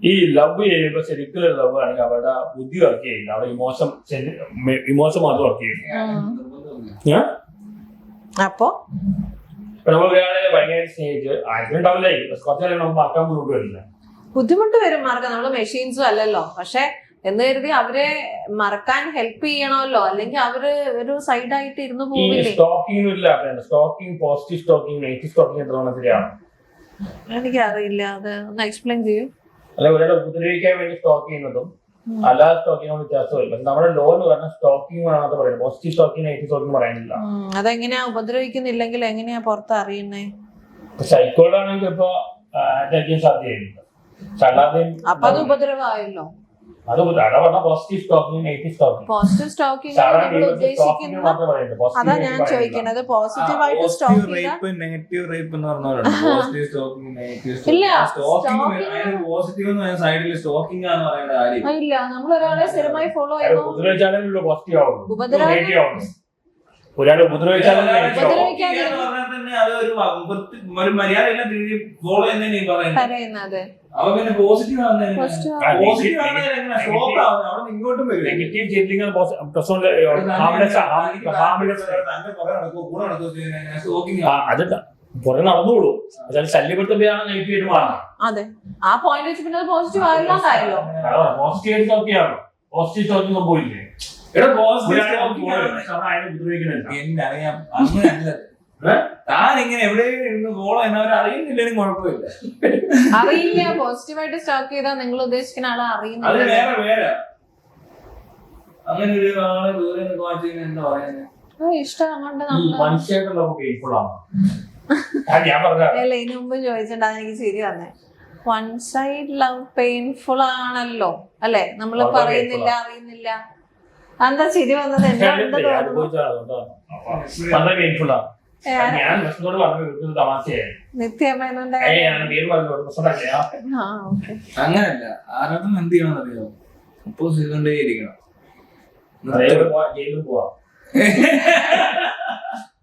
ഈ ലവ് ചെയ്യുമ്പോ ശരിക്കുള്ള ലവ് ആണെങ്കിൽ അവരുടെ ബുദ്ധി വർക്ക് ചെയ്യില്ല, അവിടെ ഇമോഷൻ മാത്രം വർക്ക് ചെയ്യില്ല. അപ്പൊ നമ്മൾ ഒരാളെ ഭയങ്കര സ്നേഹിച്ച് ആയിട്ടുണ്ടാവില്ലേ, കുറച്ചാലും നമുക്ക് മറക്കാൻ ബുദ്ധിമുട്ട് വരില്ല. ബുദ്ധിമുട്ട് വരും മറക്കാൻ, നമ്മള് മെഷീൻസും അല്ലല്ലോ. പക്ഷെ എന്ന് കരുതി അവരെ മറക്കാൻ ഹെൽപ്പ് ചെയ്യണമല്ലോ, അല്ലെങ്കിൽ അവര് ഒരു സൈഡായിട്ട് ഇരുന്ന് പോവില്ലേ. സ്റ്റോക്കിംഗ് ഇല്ല, stalking, positive stalking, negative stalking എത്ര ശരിയാണ്? എനിക്കറിയില്ല, അത് ഒന്ന് എക്സ്പ്ലെയിൻ ചെയ്യൂ. അല്ല, ഒരാളെ ഉപദ്രവിക്കാൻ വേണ്ടി സ്റ്റോക്ക് ചെയ്യുന്നതും അല്ലാതെ സ്റ്റോക്കിംഗ് വ്യത്യാസമില്ല. നമ്മുടെ ലോൺ പറഞ്ഞാൽ സ്റ്റോക്കിംഗ് ആണെന്ന് പറയുന്നത്, പോസിറ്റീവ് സ്റ്റോക്കിംഗ്, നെഗറ്റീവ് സ്റ്റോക്കിംഗ് പറയുന്നില്ല. അതെങ്ങനെയാ ഉപദ്രവിക്കുന്നില്ലെങ്കിൽ എങ്ങനെയാ പുറത്ത് അറിയുന്നേ? സൈക്കോളാണെങ്കിൽ ഇപ്പൊ അറ്റാക്ക് ചെയ്യാൻ സാധ്യതയുണ്ട്. അപ്പൊ അത് ഉപദ്രവമായല്ലോ. അത് പറഞ്ഞ positive stalking, negative stalking. Positive stalking അതാ ഞാൻ ചോദിക്കണത്. പോസിറ്റീവ് ആയിട്ട് സ്റ്റോക്ക് നെഗറ്റീവ് റേപ്പ് എന്ന് പറഞ്ഞ ഇല്ല. നമ്മൾ ഒരാളെ സ്ഥിരമായി ഫോളോ ചെയ്യുന്നു, ഒരാളെ ഉപദ്രവിച്ചാലും പറയുന്നത് നെഗറ്റീവ് ചെയ്തില്ലെങ്കിൽ അതല്ല പുറകെ നടന്നോളൂ. അതായത് ശല്യപ്പെടുത്തുമ്പോഴാണ് നെഗറ്റീവ് ആയിട്ട് മാറണം. അതെ, ആ പോയിന്റ് വെച്ച് പിന്നെ പോസിറ്റീവ് ആയില്ലാതായല്ലോ. പോസിറ്റീവ് ആയിട്ട് സ്റ്റോക്കിയാണ്, പോസിറ്റീവ് സ്റ്റോക്കിംഗ് സംഭവിക്കില്ലേ? താനിങ്ങനെ എവിടെയും ഫോളോ ചെയ്യുന്നവർ അറിയുന്നില്ലെങ്കിലും കുഴപ്പമില്ല. അറിയില്ല, പോസിറ്റീവായിട്ട് സ്റ്റോക്ക് ചെയ്താൽ നിങ്ങൾ ഉദ്ദേശിക്കുന്ന ആളെ അറിയുന്നില്ല. അങ്ങനെ ഒരു ആളെ ദൂരെ എന്താ പറയുന്നത്, ഇഷ്ടം കൊണ്ട് അല്ല, ഇതിനു മുമ്പ് ചോദിച്ചിട്ടുണ്ടാ എനിക്ക് ശരി വന്നേ. വൺ സൈഡ് ലവ് പെയിൻഫുൾ ആണല്ലോ അല്ലെ, നമ്മള് പറയുന്നില്ല, അറിയുന്നില്ല. എന്താ ശരി വന്നത്? നിത്യമേനോന്റെ അങ്ങനല്ല, ആരോടും എന്ത് ചെയ്യണമെന്ന് അറിയാമോ? പ്രപ്പോസ് ചെയ്തുകൊണ്ടേയിരിക്കണം.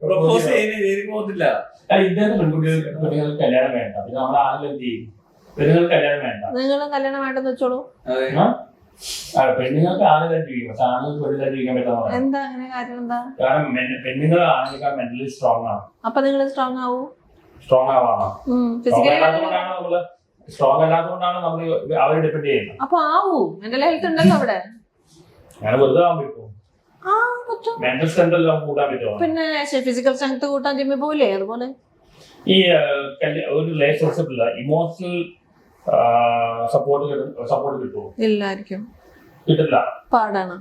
പ്രപ്പോസ് ചെയ്യുന്ന ജയിലിൽ പോകത്തില്ല. ഇദ്ദേഹത്തെ പെൺകുട്ടികൾ കല്യാണം വേണ്ട, പിന്നെ നമ്മുടെ ആളുകൾ എന്ത് ചെയ്യും? പെണ്ണുങ്ങൾക്ക് കല്യാണം വേണ്ട, നിങ്ങളും കല്യാണം വേണ്ടെന്ന് വെച്ചോളൂ. പെണ്ണുങ്ങൾക്ക് ആളുകൾ ജീവിക്കും, പക്ഷെ ആളുകൾക്ക് പെണ്ണുകൾ ജീവിക്കാൻ പറ്റാത്ത. എന്താ അങ്ങനെ കാര്യം? എന്താ കാരണം പെണ്ണുങ്ങൾ ആളുകൾ മെന്റലി സ്ട്രോങ് ആണ്. അപ്പൊ നിങ്ങൾ സ്ട്രോങ് ആവൂ. സ്ട്രോങ് ആവാണ്. സ്ട്രോങ് അല്ലാത്തതുകൊണ്ടാണ് നമ്മൾ അവരെ ഡിപ്പെൻഡ് ചെയ്യുന്നത്. അപ്പൊ ആവൂ, മെന്റൽ ഹെൽത്ത് ഉണ്ടല്ലോ അവിടെ. അങ്ങനെ വെറുതെ ആവാൻ പറ്റുമോ? മെന്റൽ സ്ട്രെങ്ത് എല്ലാം കൂട്ടാൻ പറ്റുമോ? പിന്നെ ഫിസിക്കൽ സ്ട്രെങ്ത് കൂട്ടാൻ ജിമ്മിൽ പോയില്ലേ? അതുപോലെ ഈ ഒരു റിലേഷൻഷിപ്പിൽ ഇമോഷണൽ സപ്പോർട്ട് കിട്ടുമോ? ഇല്ലായിരിക്കും, കിട്ടില്ല, പാടാണ്.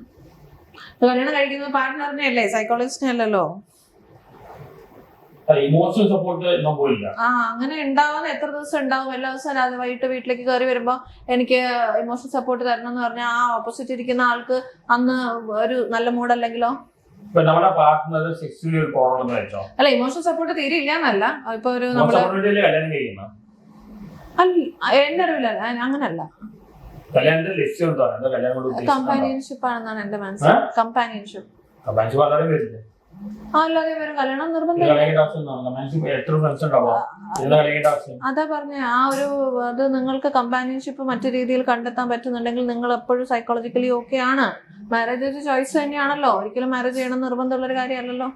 കല്യാണം കഴിക്കുന്ന പാർട്ട്ണറിനെ അല്ലേ, സൈക്കോളജിസ്റ്റിനെ അല്ലല്ലോ. ഇമോഷണൽ സപ്പോർട്ട് പോയില്ല. അങ്ങനെ ഉണ്ടാവുന്ന എത്ര ദിവസം ഉണ്ടാവും? എല്ലാ ദിവസവും അത് വൈകിട്ട് വീട്ടിലേക്ക് കയറി വരുമ്പോ എനിക്ക് ഇമോഷണൽ സപ്പോർട്ട് തരണം എന്ന് പറഞ്ഞാൽ ആ ഓപ്പോസിറ്റ് ഇരിക്കുന്ന ആൾക്ക് അന്ന് ഒരു നല്ല മൂഡല്ലെങ്കിലോ? നമ്മുടെ പാർട്ട്ണർ സെക്സ്വലി ഒരു പ്രോബ്ലം വെച്ചോ? അല്ല, ഇമോഷണൽ സപ്പോർട്ട് തീരെ ഇല്ലാന്നല്ല. ഇപ്പൊ ഒരു കല്യാണം കഴിയുന്ന എന്റെ അറിവില്ല, അങ്ങനല്ല. കമ്പാനിയൻഷിപ്പ് ആണെന്നാണ് എന്റെ മനസ്സിൽ. കമ്പാനിയൻഷിപ്പ് അല്ലാതെ ഇവര് കല്യാണം നിർബന്ധം. അതാ പറഞ്ഞ ആ ഒരു അത് നിങ്ങൾക്ക് കമ്പാനിയൻഷിപ്പ് മറ്റു രീതിയിൽ കണ്ടെത്താൻ പറ്റുന്നുണ്ടെങ്കിൽ നിങ്ങൾ എപ്പോഴും സൈക്കോളജിക്കലി ഓക്കെ ആണ്. മാരേജ് ഒരു ചോയ്സ് തന്നെയാണല്ലോ, ഒരിക്കലും മാരേജ് ചെയ്യണം നിർബന്ധമുള്ള ഒരു കാര്യമല്ലല്ലോ.